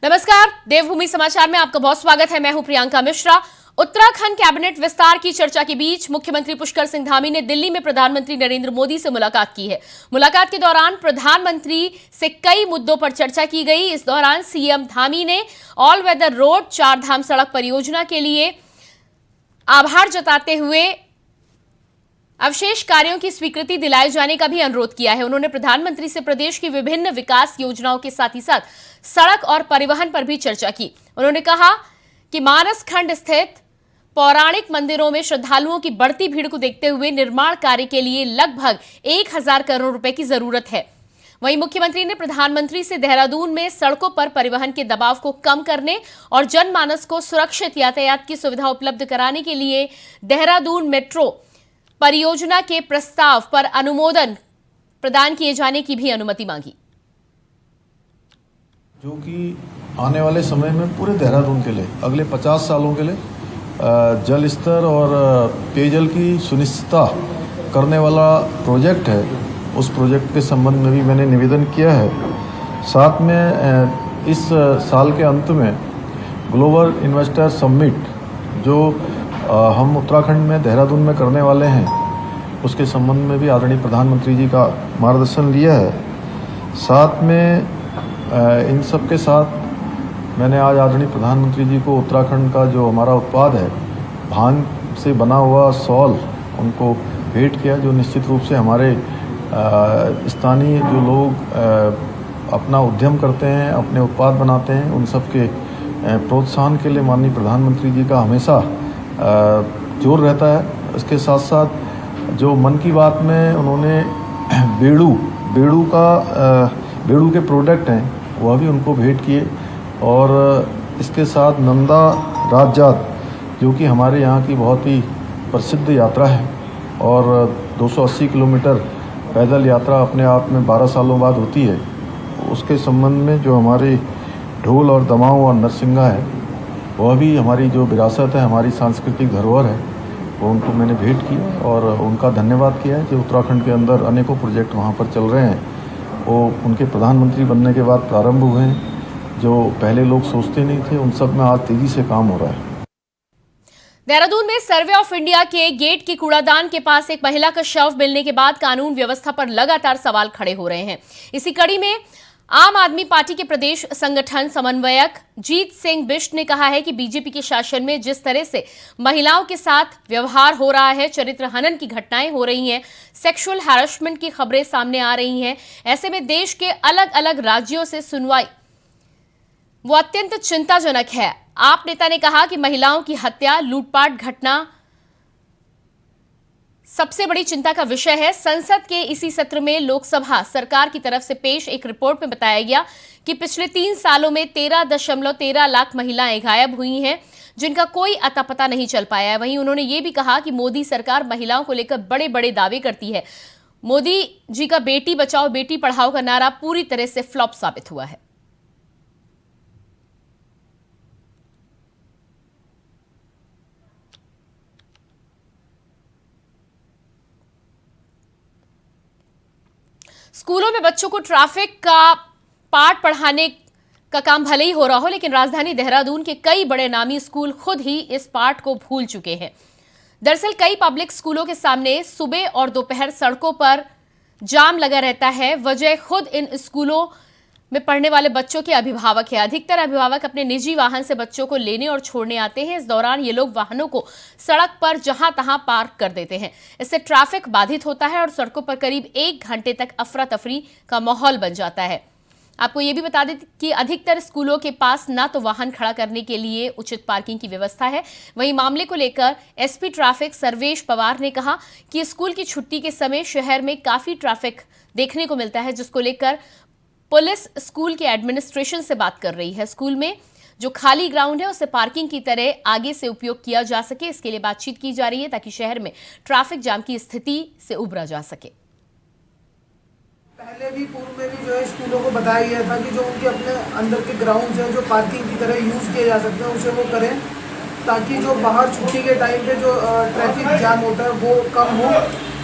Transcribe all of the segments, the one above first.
नमस्कार, देवभूमि समाचार में आपका बहुत स्वागत है। मैं हूं प्रियंका मिश्रा। उत्तराखंड कैबिनेट विस्तार की चर्चा के बीच मुख्यमंत्री पुष्कर सिंह धामी ने दिल्ली में प्रधानमंत्री नरेंद्र मोदी से मुलाकात की है। मुलाकात के दौरान प्रधानमंत्री से कई मुद्दों पर चर्चा की गई। इस दौरान सीएम धामी ने ऑल वेदर रोड चारधाम सड़क परियोजना के लिए आभार जताते हुए अवशेष कार्यों की स्वीकृति दिलाए जाने का भी अनुरोध किया है। उन्होंने प्रधानमंत्री से प्रदेश की विभिन्न विकास योजनाओं के साथ ही साथ सड़क और परिवहन पर भी चर्चा की। उन्होंने कहा कि मानस खंड स्थित पौराणिक मंदिरों में श्रद्धालुओं की बढ़ती भीड़ को देखते हुए निर्माण कार्य के लिए लगभग 1000 करोड़ रुपए की जरूरत है। वहीं मुख्यमंत्री ने प्रधानमंत्री से देहरादून में सड़कों पर परिवहन के दबाव को कम करने और जनमानस को सुरक्षित यातायात की सुविधा उपलब्ध कराने के लिए देहरादून मेट्रो परियोजना के प्रस्ताव पर अनुमोदन प्रदान किए जाने की भी अनुमति मांगी, जो कि आने वाले समय में पूरे देहरादून के लिए अगले 50 सालों के लिए जल स्तर और पेयजल की सुनिश्चितता करने वाला प्रोजेक्ट है। उस प्रोजेक्ट के संबंध में भी मैंने निवेदन किया है। साथ में इस साल के अंत में ग्लोबल इन्वेस्टर समिट जो हम उत्तराखंड में देहरादून में करने वाले हैं, उसके संबंध में भी आदरणीय प्रधानमंत्री जी का मार्गदर्शन लिया है। साथ में इन सब के साथ मैंने आज आदरणीय प्रधानमंत्री जी को उत्तराखंड का जो हमारा उत्पाद है भांग से बना हुआ सॉल उनको भेंट किया, जो निश्चित रूप से हमारे स्थानीय जो लोग अपना उद्यम करते हैं, अपने उत्पाद बनाते हैं, उन सब के प्रोत्साहन के लिए माननीय प्रधानमंत्री जी का हमेशा जोर रहता है। इसके साथ साथ जो मन की बात में उन्होंने बेड़ू के प्रोडक्ट हैं वह भी उनको भेंट किए, और इसके साथ नंदा राजजात जो कि हमारे यहाँ की बहुत ही प्रसिद्ध यात्रा है और 280 किलोमीटर पैदल यात्रा अपने आप में 12 सालों बाद होती है, उसके संबंध में जो हमारे ढोल और दमाऊं और नरसिंगा है वह भी हमारी जो विरासत है, हमारी सांस्कृतिक धरोहर है, वो उनको मैंने भेंट की और उनका धन्यवाद किया है कि उत्तराखंड के अंदर अनेकों प्रोजेक्ट वहाँ पर चल रहे हैं, वो उनके प्रधानमंत्री बनने के बाद प्रारंभ हुए हैं। जो पहले लोग सोचते नहीं थे, उन सब में आज तेजी से काम हो रहा है। देहरादून में सर्वे ऑफ इंडिया के गेट के कूड़ादान के पास एक महिला का शव मिलने के बाद कानून व्यवस्था पर लगातार सवाल खड़े हो रहे हैं। इसी कड़ी में आम आदमी पार्टी के प्रदेश संगठन समन्वयक जीत सिंह बिष्ट ने कहा है कि बीजेपी के शासन में जिस तरह से महिलाओं के साथ व्यवहार हो रहा है, चरित्र हनन की घटनाएं हो रही हैं, सेक्सुअल हैरेसमेंट की खबरें सामने आ रही हैं, ऐसे में देश के अलग अलग राज्यों से सुनवाई वो अत्यंत चिंताजनक है। आप नेता ने कहा कि महिलाओं की हत्या, लूटपाट घटना सबसे बड़ी चिंता का विषय है। संसद के इसी सत्र में लोकसभा सरकार की तरफ से पेश एक रिपोर्ट में बताया गया कि पिछले 3 सालों में 13.13 लाख महिलाएं गायब हुई हैं, जिनका कोई अता पता नहीं चल पाया है। वहीं उन्होंने ये भी कहा कि मोदी सरकार महिलाओं को लेकर बड़े बड़े दावे करती है। मोदी जी का बेटी बचाओ बेटी पढ़ाओ का नारा पूरी तरह से फ्लॉप साबित हुआ है। स्कूलों में बच्चों को ट्रैफिक का पाठ पढ़ाने का काम भले ही हो रहा हो, लेकिन राजधानी देहरादून के कई बड़े नामी स्कूल खुद ही इस पाठ को भूल चुके हैं। दरअसल कई पब्लिक स्कूलों के सामने सुबह और दोपहर सड़कों पर जाम लगा रहता है। वजह खुद इन स्कूलों में पढ़ने वाले बच्चों के अभिभावक है। अधिकतर अभिभावक अपने निजी वाहन से बच्चों को लेने और छोड़ने आते हैं। इस दौरान ये लोग वाहनों को सड़क पर जहां तहां पार्क कर देते हैं। इससे ट्रैफिक बाधित होता है और सड़कों पर करीब 1 घंटे तक अफरा तफरी का माहौल बन जाता है। आपको ये भी बता दें कि अधिकतर स्कूलों के पास ना तो वाहन खड़ा करने के लिए उचित पार्किंग की व्यवस्था है। वहीं मामले को लेकर एसपी ट्रैफिक सर्वेश पवार ने कहा कि स्कूल की छुट्टी के समय शहर में काफी ट्रैफिक देखने को मिलता है, जिसको लेकर पुलिस स्कूल के एडमिनिस्ट्रेशन से बात कर रही है। स्कूल में जो खाली ग्राउंड है उसे पार्किंग की तरह आगे से उपयोग किया जा सके, इसके लिए बातचीत की जा रही है ताकि शहर में ट्रैफिक जाम की स्थिति से उबरा जा सके। पहले भी पूर्व में भी जो है स्कूलों को बताया गया था कि जो उनके अपने अंदर के ग्राउंड्स हैं जो पार्किंग की तरह यूज़ किए जा सकते हैं उसे वो करें, ताकि जो बाहर छुट्टी के टाइम पे जो ट्रैफिक जाम होता है वो कम हो।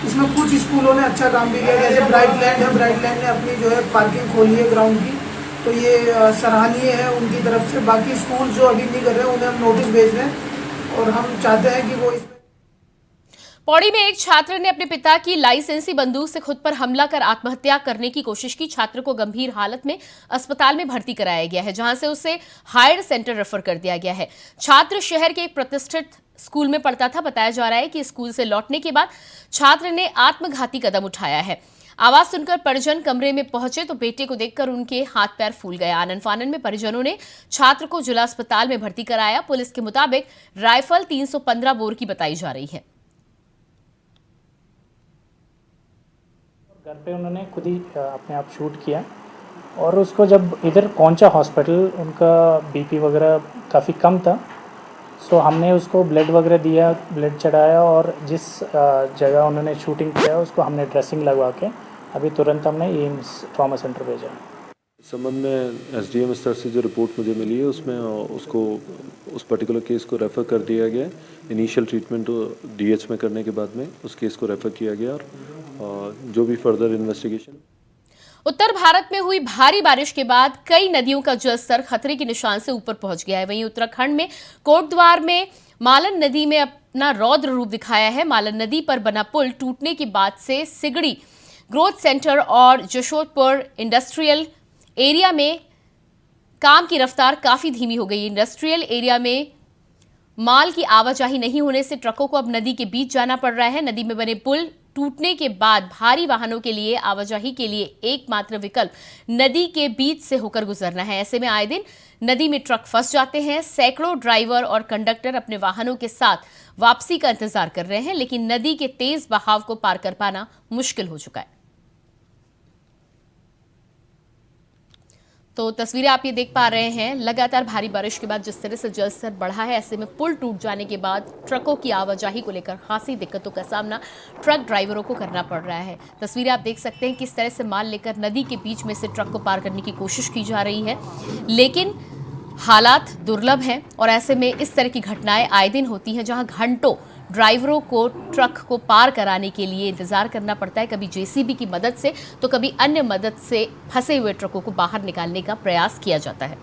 इसमें कुछ स्कूलों ने अच्छा काम भी किया, जैसे ब्राइट लैंड है, ब्राइट लैंड ने अपनी जो है पार्किंग खोली है ग्राउंड की, तो ये सराहनीय है उनकी तरफ से। बाकी स्कूल जो अभी नहीं कर रहे हैं उन्हें हम नोटिस भेज रहे हैं और हम चाहते हैं कि वो इस पौड़ी में एक छात्र ने अपने पिता की लाइसेंसी बंदूक से खुद पर हमला कर आत्महत्या करने की कोशिश की। छात्र को गंभीर हालत में अस्पताल में भर्ती कराया गया है, जहां से उसे हायर सेंटर रेफर कर दिया गया है। छात्र शहर के एक प्रतिष्ठित स्कूल में पढ़ता था। बताया जा रहा है कि स्कूल से लौटने के बाद छात्र ने आत्मघाती कदम उठाया है। आवाज सुनकर परिजन कमरे में पहुंचे तो बेटे को देखकर उनके हाथ पैर फूल गए। आनन फानन में परिजनों ने छात्र को जिला अस्पताल में भर्ती कराया। पुलिस के मुताबिक राइफल 315 बोर की बताई जा रही है। घर पे उन्होंने खुद ही अपने आप शूट किया और उसको जब इधर पहुंचा हॉस्पिटल, उनका बीपी वगैरह काफ़ी कम था। सो हमने उसको ब्लड वगैरह दिया, ब्लड चढ़ाया और जिस जगह उन्होंने शूटिंग किया उसको हमने ड्रेसिंग लगवा के अभी तुरंत हमने एम्स ट्रॉमा सेंटर भेजा। इस संबंध में एसडीएम स्तर से जो रिपोर्ट मुझे मिली है उसमें उसको उस पर्टिकुलर केस को रेफ़र कर दिया गया। इनिशियल ट्रीटमेंट डीएच में करने के बाद में उस केस को रेफ़र किया गया और जो भी फर्दर इन्वेस्टिगेशन। उत्तर भारत में हुई भारी बारिश के बाद कई नदियों का जलस्तर खतरे के निशान से ऊपर पहुंच गया है। वहीं उत्तराखंड में कोटद्वार में मालन नदी में अपना रौद्र रूप दिखाया है। मालन नदी पर बना पुल टूटने के बाद से सिगड़ी ग्रोथ सेंटर और जशोदपुर इंडस्ट्रियल एरिया में काम की रफ्तार काफी धीमी हो गई। इंडस्ट्रियल एरिया में माल की आवाजाही नहीं होने से ट्रकों को अब नदी के बीच जाना पड़ रहा है। नदी में बने पुल टूटने के बाद भारी वाहनों के लिए आवाजाही के लिए एकमात्र विकल्प नदी के बीच से होकर गुजरना है। ऐसे में आए दिन नदी में ट्रक फंस जाते हैं। सैकड़ों ड्राइवर और कंडक्टर अपने वाहनों के साथ वापसी का इंतजार कर रहे हैं, लेकिन नदी के तेज बहाव को पार कर पाना मुश्किल हो चुका है। तो तस्वीरें आप ये देख पा रहे हैं। लगातार भारी बारिश के बाद जिस तरह से जलस्तर बढ़ा है, ऐसे में पुल टूट जाने के बाद ट्रकों की आवाजाही को लेकर खासी दिक्कतों का सामना ट्रक ड्राइवरों को करना पड़ रहा है। तस्वीरें आप देख सकते हैं किस तरह से माल लेकर नदी के बीच में से ट्रक को पार करने की कोशिश की जा रही है, लेकिन हालात दुर्लभ हैं और ऐसे में इस तरह की घटनाएं आए दिन होती हैं, जहां घंटों ड्राइवरों को ट्रक को पार कराने के लिए इंतजार करना पड़ता है। कभी जेसीबी की मदद से तो कभी अन्य मदद से फंसे हुए ट्रकों को बाहर निकालने का प्रयास किया जाता है।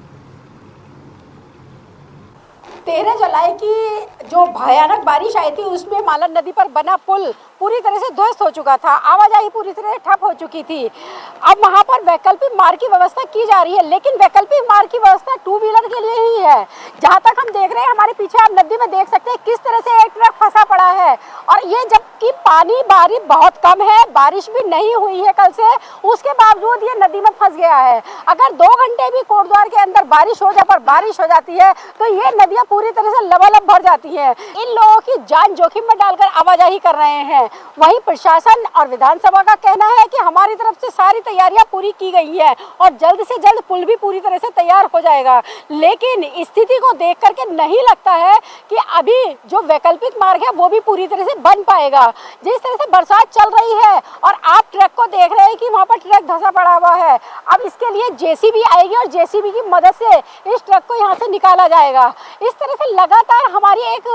13 जुलाई की जो भयानक बारिश आई थी उसमें मालन नदी पर बना पुल पूरी तरह से ध्वस्त हो चुका था। आवाजाही पूरी तरह ठप हो चुकी थी। अब वहां पर वैकल्पिक मार्ग की व्यवस्था की जा रही है, लेकिन वैकल्पिक मार्ग की व्यवस्था 2 व्हीलर के लिए ही है। जहां तक हम देख रहे हैं, हमारे पीछे आप नदी में देख सकते हैं किस तरह से एक ट्रक फंसा पड़ा है। और ये जबकि पानी बारी बहुत कम है, बारिश भी नहीं हुई है कल से, उसके बावजूद ये नदी में फंस गया है। अगर 2 घंटे भी कोटद्वार के अंदर बारिश हो जाती है तो ये नदियां पूरी तरह से लबालब भर जाती है। इन लोगों की जान जोखिम में डालकर आवाजाही कर रहे हैं। वहीं प्रशासन और विधानसभा का कहना है कि हमारी तरफ से सारी तैयारियां पूरी की गई है और जल्द से जल्द पुल भी पूरी तरह से तैयार हो जाएगा। लेकिन स्थिति को देख करके नहीं लगता है कि अभी जो वैकल्पिक मार्ग है वो भी पूरी तरह से बन पाएगा। जिस तरह से बरसात चल रही है और आप ट्रक को देख रहे हैं कि वहां पर ट्रक धंसा पड़ा हुआ है, अब इसके लिए जेसीबी आएगी और जेसीबी की मदद से इस ट्रक को यहाँ से निकाला जाएगा। इस तरह से लगातार हमारी एक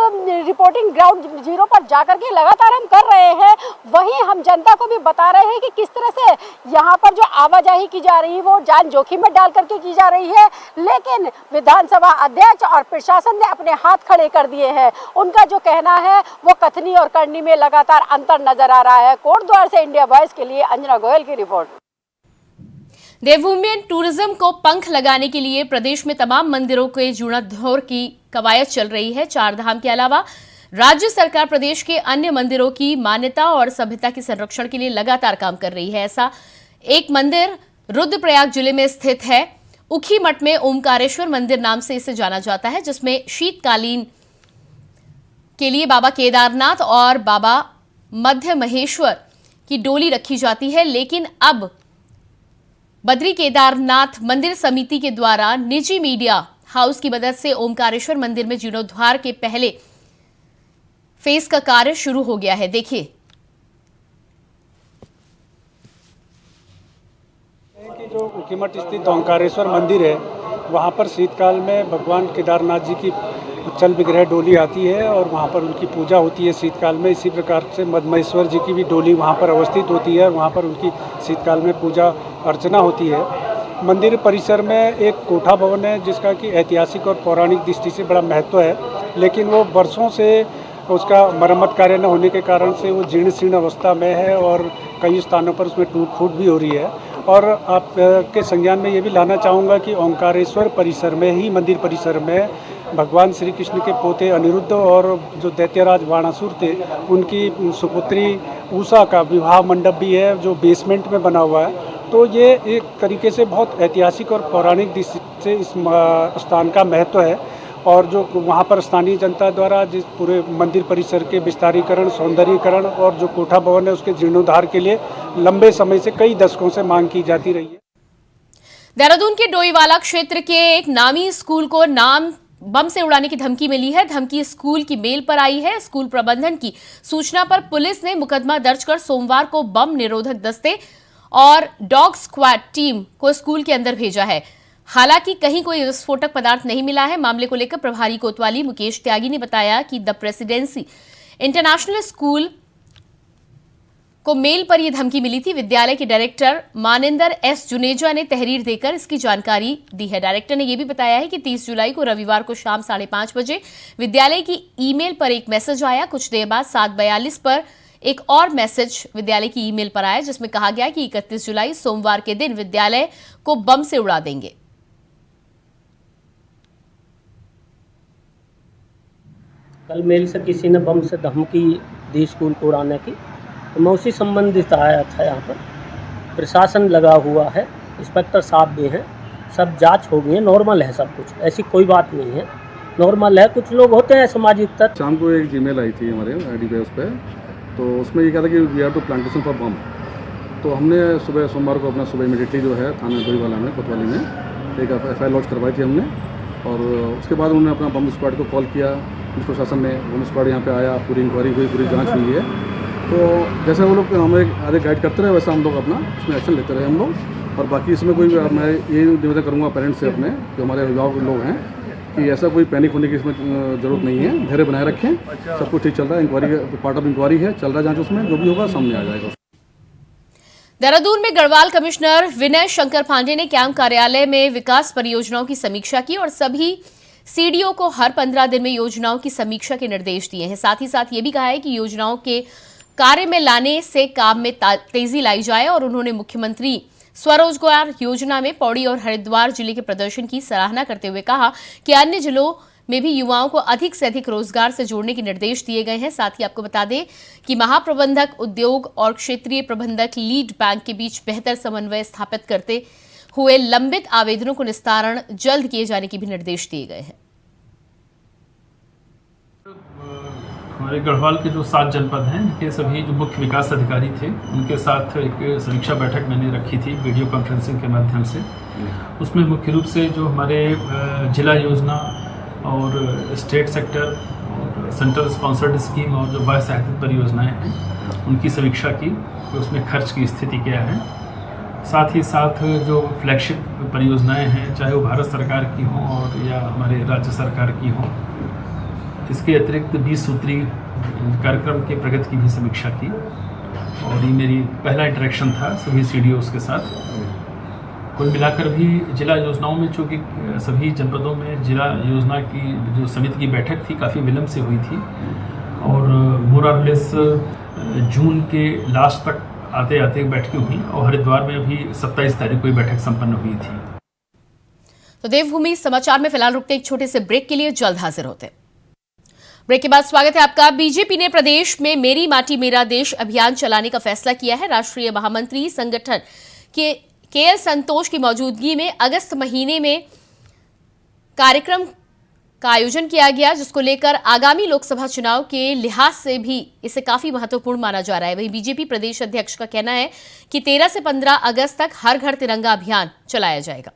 रिपोर्टिंग ग्राउंड जीरो पर जाकर के लगातार हम कर रहे हैं। वहीं हम जनता को भी बता रहे हैं कि किस तरह से यहाँ पर जो आवाजाही की जा रही है वो जान जोखिम में डाल करके की जा रही है। लेकिन विधानसभा अध्यक्ष और प्रशासन ने अपने हाथ खड़े कर दिए हैं। उनका जो कहना है वो कथनी और करनी में लगातार अंतर नजर आ रहा है। कोटद्वार से इंडिया वॉइस के लिए अंजना गोयल की रिपोर्ट। देवभूमि टूरिज्म को पंख लगाने के लिए प्रदेश में तमाम मंदिरों के जीर्णोद्धार की कवायद चल रही है। 4 धाम के अलावा राज्य सरकार प्रदेश के अन्य मंदिरों की मान्यता और सभ्यता के संरक्षण के लिए लगातार काम कर रही है। ऐसा एक मंदिर रुद्रप्रयाग जिले में स्थित है। उखी मठ में ओमकारेश्वर मंदिर नाम से इसे जाना जाता है, जिसमें शीतकालीन के लिए बाबा केदारनाथ और बाबा मध्य महेश्वर की डोली रखी जाती है। लेकिन अब बद्री केदारनाथ मंदिर समिति के द्वारा निजी मीडिया हाउस की मदद से ओमकारेश्वर मंदिर में जीर्णोद्धार के पहले फेज का कार्य शुरू हो गया है। देखिए कि जो उखीमठ स्थित ओंकारेश्वर मंदिर है वहाँ पर शीतकाल में भगवान केदारनाथ जी की उच्चल विग्रह डोली आती है और वहाँ पर उनकी पूजा होती है शीतकाल में। इसी प्रकार से मधमहेश्वर जी की भी डोली वहाँ पर अवस्थित होती है और वहाँ पर उनकी शीतकाल में पूजा अर्चना होती है। मंदिर परिसर में एक कोठा भवन है जिसका कि ऐतिहासिक और पौराणिक दृष्टि से बड़ा महत्व है, लेकिन वो वर्षों से उसका मरम्मत कार्य न होने के कारण से वो जीर्ण शीर्ण अवस्था में है और कई स्थानों पर उसमें टूट फूट भी हो रही है। और आप के संज्ञान में ये भी लाना चाहूँगा कि ओंकारेश्वर परिसर में ही, मंदिर परिसर में भगवान श्री कृष्ण के पोते अनिरुद्ध और जो दैत्यराज वाणासुर थे उनकी सुपुत्री उषा का विवाह मंडप भी है जो बेसमेंट में बना हुआ है। तो ये एक तरीके से बहुत ऐतिहासिक और पौराणिक दृष्टि से इस स्थान का महत्व है और जो वहाँ पर स्थानीय जनता द्वारा जिस पूरे मंदिर परिसर के विस्तारीकरण, सौंदर्यीकरण और जो कोठा भवन है उसके जीर्णोद्धार के लिए लंबे समय से कई दशकों से मांग की जाती रही है। देहरादून के डोईवाला क्षेत्र के एक नामी स्कूल को बम से उड़ाने की धमकी मिली है। धमकी स्कूल की मेल पर आई है। स्कूल प्रबंधन की सूचना पर पुलिस ने मुकदमा दर्ज कर सोमवार को बम निरोधक दस्ते और डॉग स्क्वाड टीम को स्कूल के अंदर भेजा है। हालांकि कहीं कोई विस्फोटक पदार्थ नहीं मिला है। मामले को लेकर प्रभारी कोतवाली मुकेश त्यागी ने बताया कि द प्रेसिडेंसी इंटरनेशनल स्कूल को मेल पर यह धमकी मिली थी। विद्यालय के डायरेक्टर मानिंदर एस जुनेजा ने तहरीर देकर इसकी जानकारी दी है। डायरेक्टर ने यह भी बताया है कि 30 जुलाई को रविवार को शाम 5:30 बजे विद्यालय की ईमेल पर एक मैसेज आया। कुछ देर बाद 7:42 पर एक और मैसेज विद्यालय की ईमेल पर आया जिसमें कहा गया कि 31 जुलाई सोमवार के दिन विद्यालय को बम से उड़ा देंगे। कल मेल से किसी ने बम से धमकी दी स्कूल को उड़ाने की, तो मैं उसी संबंधित आया था। यहाँ पर प्रशासन लगा हुआ है, इंस्पेक्टर साहब भी हैं, सब जांच हो गई है, नॉर्मल है सब कुछ, ऐसी कोई बात नहीं है, नॉर्मल है। कुछ लोग होते हैं सामाजिक तत्व। शाम को एक जीमेल आई थी हमारे आईडी पे, उस पर तो उसमें ये कहा था कि we are to plantation for bomb. तो हमने सुबह सोमवार को अपना सुबह इमीडिएटली जो है थाना डोईवाला में, कोतवाली में एक FIR लॉन्च करवाई थी हमने। और उसके बाद उन्होंने अपना बम स्क्वाड को कॉल किया, पुलिस प्रशासन ने, बम स्क्वाड यहाँ पे आया, पूरी इंक्वायरी हुई, पूरी जांच हुई है। तो जैसे वो लोग हमें आगे गाइड करते रहे वैसा हम लोग अपना इसमें एक्शन लेते रहे हम लोग। और बाकी इसमें कोई मैं ये निवेदन करूँगा पेरेंट्स से अपने, जो हमारे अभिभावक लोग हैं, कि ऐसा कोई पैनिक होने की इसमें ज़रूरत नहीं है, धैर्य बनाए रखें, सब कुछ ठीक चल रहा है। इंक्वायरी पार्ट ऑफ इंक्वायरी है, चल रहा है जांच, उसमें जो भी होगा सामने आ जाएगा। देहरादून में गढ़वाल कमिश्नर विनय शंकर पांडे ने कैंप कार्यालय में विकास परियोजनाओं की समीक्षा की और सभी सीडीओ को हर 15 दिन में योजनाओं की समीक्षा के निर्देश दिए हैं। साथ ही साथ ये भी कहा है कि योजनाओं के कार्य में लाने से काम में तेजी लाई जाए और उन्होंने मुख्यमंत्री स्वरोजगार योजना में पौड़ी और हरिद्वार जिले के प्रदर्शन की सराहना करते हुए कहा कि अन्य जिलों में भी युवाओं को अधिक से अधिक रोजगार से जोड़ने के निर्देश दिए गए हैं। साथ ही आपको बता दें कि महाप्रबंधक उद्योग और क्षेत्रीय प्रबंधक लीड बैंक के बीच बेहतर समन्वय स्थापित करते हुए लंबित आवेदनों को निस्तारण जल्द किए जाने के भी निर्देश दिए गए हैं। हमारे गढ़वाल के जो 7 जनपद हैं, इनके सभी जो मुख्य विकास अधिकारी थे, उनके साथ एक समीक्षा बैठक मैंने रखी थी वीडियो कॉन्फ्रेंसिंग के माध्यम से। उसमें मुख्य रूप से जो हमारे जिला योजना और स्टेट सेक्टर और सेंट्रल स्पॉन्सर्ड स्कीम और जो बाह्य सहायता परियोजनाएं हैं उनकी समीक्षा की, तो उसमें खर्च की स्थिति क्या है। साथ ही साथ जो फ्लैगशिप परियोजनाएं हैं, चाहे वो भारत सरकार की हों और या हमारे राज्य सरकार की हों, इसके अतिरिक्त 20 सूत्री कार्यक्रम के प्रगति की भी समीक्षा की। और ये मेरी पहला इंटरेक्शन था सभी सीडीओज़ के साथ। कुल मिलाकर भी जिला योजनाओं में, चूँकि सभी जनपदों में जिला योजना की जो समिति की बैठक थी काफ़ी विलम्ब से हुई थी और मोर और लेस जून के लास्ट तक आते आते बैठकें हुई और हरिद्वार में अभी 27 तारीख को बैठक संपन्न हुई थी। तो देवभूमि समाचार में फिलहाल रुकते एक छोटे से ब्रेक के लिए, जल्द हाजिर होते। ब्रेक के बाद स्वागत है आपका। बीजेपी ने प्रदेश में मेरी माटी मेरा देश अभियान चलाने का फैसला किया है। राष्ट्रीय महामंत्री संगठन के KL संतोष की मौजूदगी में अगस्त महीने में कार्यक्रम का आयोजन किया गया, जिसको लेकर आगामी लोकसभा चुनाव के लिहाज से भी इसे काफी महत्वपूर्ण माना जा रहा है। वहीं बीजेपी प्रदेश अध्यक्ष का कहना है कि 13 से 15 अगस्त तक हर घर तिरंगा अभियान चलाया जाएगा।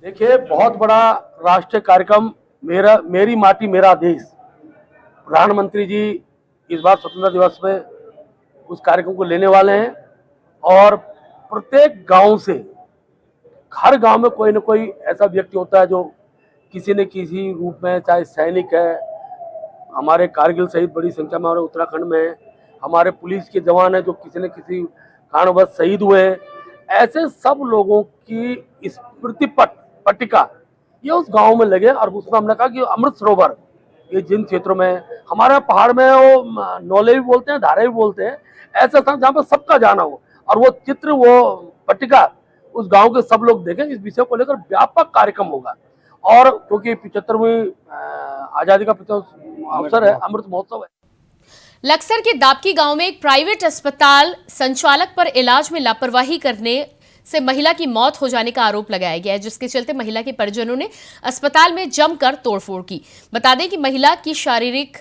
देखिए, बहुत बड़ा राष्ट्रीय कार्यक्रम मेरी माटी मेरा देश, प्रधानमंत्री जी इस बार स्वतंत्रता दिवस में उस कार्यक्रम को लेने वाले हैं और प्रत्येक गांव से, हर गांव में कोई न कोई ऐसा व्यक्ति होता है जो किसी न किसी रूप में, चाहे सैनिक है, हमारे कारगिल शहीद बड़ी संख्या में हमारे उत्तराखंड में है, हमारे पुलिस के जवान हैं जो किसी न किसी कारणवश शहीद हुए हैं, ऐसे सब लोगों की स्मृति पट्टिका ये उस गांव में लगे। और उसमें हमने कहा कि अमृत सरोवर ये जिन क्षेत्रों में हमारे पहाड़ में वो नौले भी बोलते हैं, धारे भी बोलते हैं, ऐसे स्थान जहाँ पर सबका जाना हो और वो चित्र, वो पट्टिका उस गांव के सब लोग देखें। इस विषय को लेकर व्यापक कार्यक्रम होगा। और क्योंकि 75वीं आजादी का अवसर है, अमृत महोत्सव है। लक्सर के दाबकी गांव में एक प्राइवेट अस्पताल संचालक पर इलाज में लापरवाही करने से महिला की मौत हो जाने का आरोप लगाया गया है, जिसके चलते महिला के परिजनों ने अस्पताल में जमकर तोड़फोड़ की। बता दें कि महिला की शारीरिक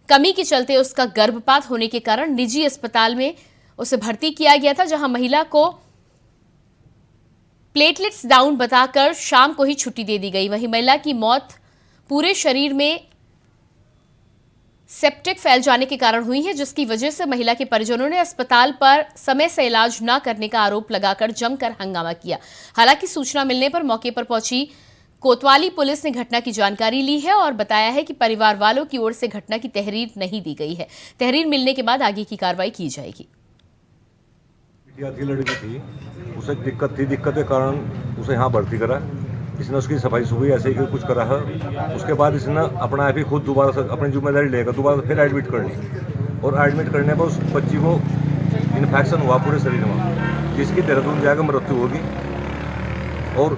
कमी के चलते उसका गर्भपात होने के कारण निजी अस्पताल में उसे भर्ती किया गया था, जहां महिला को प्लेटलेट्स डाउन बताकर शाम को ही छुट्टी दे दी गई। वहीं महिला की मौत पूरे शरीर में सेप्टिक फैल जाने के कारण हुई है, जिसकी वजह से महिला के परिजनों ने अस्पताल पर समय से इलाज न करने का आरोप लगाकर जमकर हंगामा किया। हालांकि सूचना मिलने पर मौके पर पहुंची कोतवाली पुलिस ने घटना की जानकारी ली है और बताया है कि परिवार वालों की ओर से घटना की तहरीर नहीं दी गई है। तहरीर मिलने के बाद आगे की कार्रवाई की जाएगी। लड़की थी, उसे दिक्कत के कारण उसे यहाँ भर्ती करा। इसने उसकी सफाई सुफाई ऐसे ही कुछ करा है। उसके बाद इसने अपना आप ही खुद दोबारा से अपनी जिम्मेदारी लेकर दोबारा फिर एडमिट कर ली और एडमिट करने पर उस बच्ची को इन्फेक्शन हुआ पूरे शरीर में, जिसकी देहरादून जाकर मृत्यु होगी। और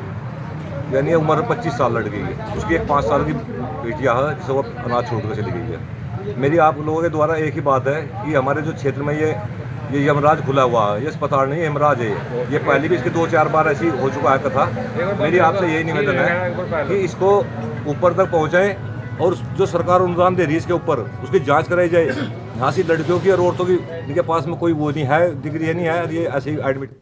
यानी उम्र 25 साल लड़की है। उसकी एक 5 साल की बेटियाँ है जिसे वो अनाथ छोड़ कर चली गई है। मेरी आप लोगों के द्वारा एक ही बात है कि हमारे जो क्षेत्र में ये यमराज खुला हुआ है, ये अस्पताल नहीं यमराज है। ये पहले भी इसके 2-4 बार ऐसी हो चुका है कथा। मेरी आपसे यही निवेदन है कि इसको ऊपर तक पहुंचाएं और जो सरकार अनुदान दे रही है इसके ऊपर उसकी जांच कराई जाए। यहाँ से लड़कियों की और औरतों की इनके पास में कोई वो नहीं है, डिग्री नहीं है, ये ऐसे ही एडमिट।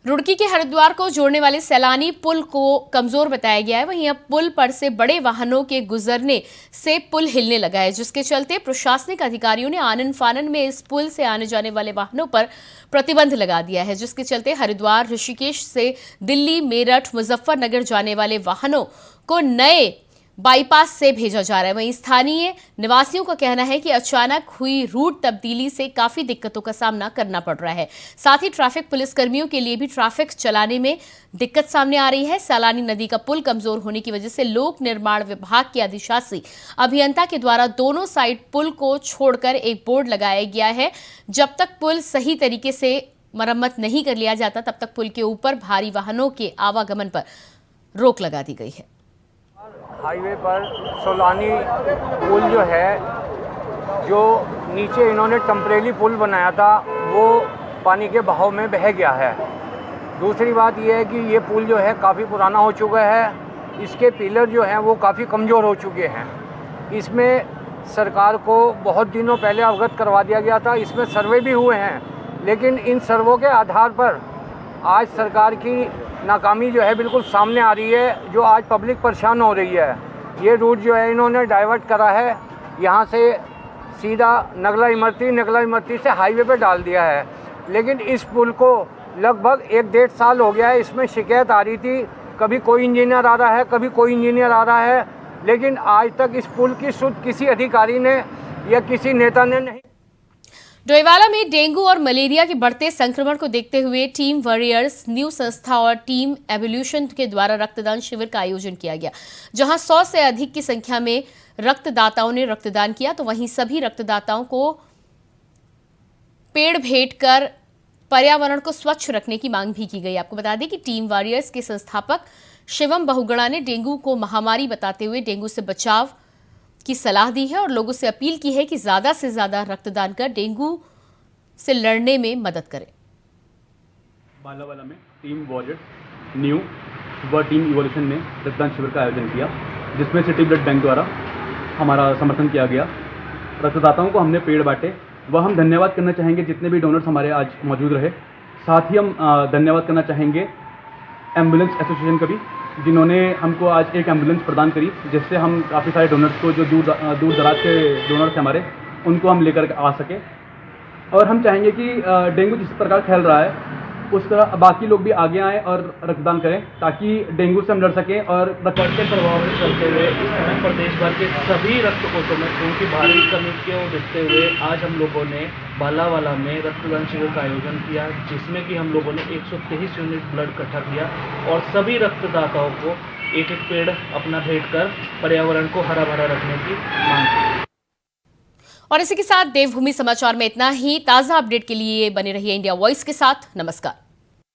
रुड़की के हरिद्वार को जोड़ने वाले सैलानी पुल को कमजोर बताया गया है। वहीं अब पुल पर से बड़े वाहनों के गुजरने से पुल हिलने लगा है, जिसके चलते प्रशासनिक अधिकारियों ने आनन फानन में इस पुल से आने जाने वाले वाहनों पर प्रतिबंध लगा दिया है, जिसके चलते हरिद्वार, ऋषिकेश से दिल्ली, मेरठ, मुजफ्फरनगर जाने वाले वाहनों को नए बाईपास से भेजा जा रहा है। वहीं स्थानीय निवासियों का कहना है कि अचानक हुई रूट तब्दीली से काफी दिक्कतों का सामना करना पड़ रहा है। साथ ही ट्रैफिक पुलिस कर्मियों के लिए भी ट्रैफिक चलाने में दिक्कत सामने आ रही है। सैलानी नदी का पुल कमजोर होने की वजह से लोक निर्माण विभाग के अधिशासी अभियंता के द्वारा दोनों साइड पुल को छोड़कर एक बोर्ड लगाया गया है। जब तक पुल सही तरीके से मरम्मत नहीं कर लिया जाता, तब तक पुल के ऊपर भारी वाहनों के आवागमन पर रोक लगा दी गई है। हाईवे पर सोलानी पुल जो है, जो नीचे इन्होंने टेम्परेरी पुल बनाया था, वो पानी के बहाव में बह गया है। दूसरी बात यह है कि ये पुल जो है काफ़ी पुराना हो चुका है। इसके पिलर जो हैं वो काफ़ी कमज़ोर हो चुके हैं। इसमें सरकार को बहुत दिनों पहले अवगत करवा दिया गया था। इसमें सर्वे भी हुए हैं, लेकिन इन सर्वों के आधार पर आज सरकार की नाकामी जो है बिल्कुल सामने आ रही है, जो आज पब्लिक परेशान हो रही है। ये रूट जो है इन्होंने डाइवर्ट करा है, यहाँ से सीधा नगला इमरती से हाईवे पे डाल दिया है। लेकिन इस पुल को लगभग 1-1.5 साल हो गया है। इसमें शिकायत आ रही थी, कभी कोई इंजीनियर आ रहा है, कभी कोई इंजीनियर आ रहा है, लेकिन आज तक इस पुल की सुध किसी अधिकारी ने या किसी नेता ने नहीं। डोईवाला में डेंगू और मलेरिया के बढ़ते संक्रमण को देखते हुए टीम वॉरियर्स न्यू संस्था और टीम एवोल्यूशन के द्वारा रक्तदान शिविर का आयोजन किया गया, जहां 100 से अधिक की संख्या में रक्तदाताओं ने रक्तदान किया। तो वहीं सभी रक्तदाताओं को पेड़ भेंट कर पर्यावरण को स्वच्छ रखने की मांग भी की गई। आपको बता दें कि टीम वॉरियर्स के संस्थापक शिवम बहुगुणा ने डेंगू को महामारी बताते हुए डेंगू से बचाव की सलाह दी है और लोगों से अपील की है कि ज्यादा से ज्यादा रक्तदान कर डेंगू से लड़ने में मदद करें। बालावाला में टीम वॉरियर्स न्यू व टीम इवोल्यूशन ने रक्तदान शिविर का आयोजन किया, जिसमें सिटी ब्लड बैंक द्वारा हमारा समर्थन किया गया। रक्तदाताओं को हमने पेड़ बांटे, वह हम धन्यवाद करना चाहेंगे जितने भी डोनर्स हमारे आज मौजूद रहे। साथ ही हम धन्यवाद करना चाहेंगे एम्बुलेंस एसोसिएशन का भी, जिन्होंने हमको आज एक एम्बुलेंस प्रदान करी, जिससे हम काफ़ी सारे डोनर्स को, जो दूर दराज के डोनर्स हमारे, उनको हम लेकर आ सके। और हम चाहेंगे कि डेंगू जिस प्रकार फैल रहा है, उस तरह बाकी लोग भी आगे आएँ और रक्तदान करें ताकि डेंगू से हम लड़ सकें। और बढ़ते प्रभाव में चलते हुए इस समय प्रदेश भर के सभी रक्त कोषों में उनकी भारी कमी को देखते हुए आज हम लोगों ने बालावाला में रक्तदान शिविर का आयोजन किया, जिसमें कि हम लोगों ने 123 यूनिट ब्लड इकट्ठा किया और सभी रक्तदाताओं को एक एक पेड़ अपना भेंट कर पर्यावरण को हरा भरा रखने की मांग की। और इसी के साथ देवभूमि समाचार में इतना ही। ताजा अपडेट के लिए बने रहिए इंडिया वॉइस के साथ। नमस्कार।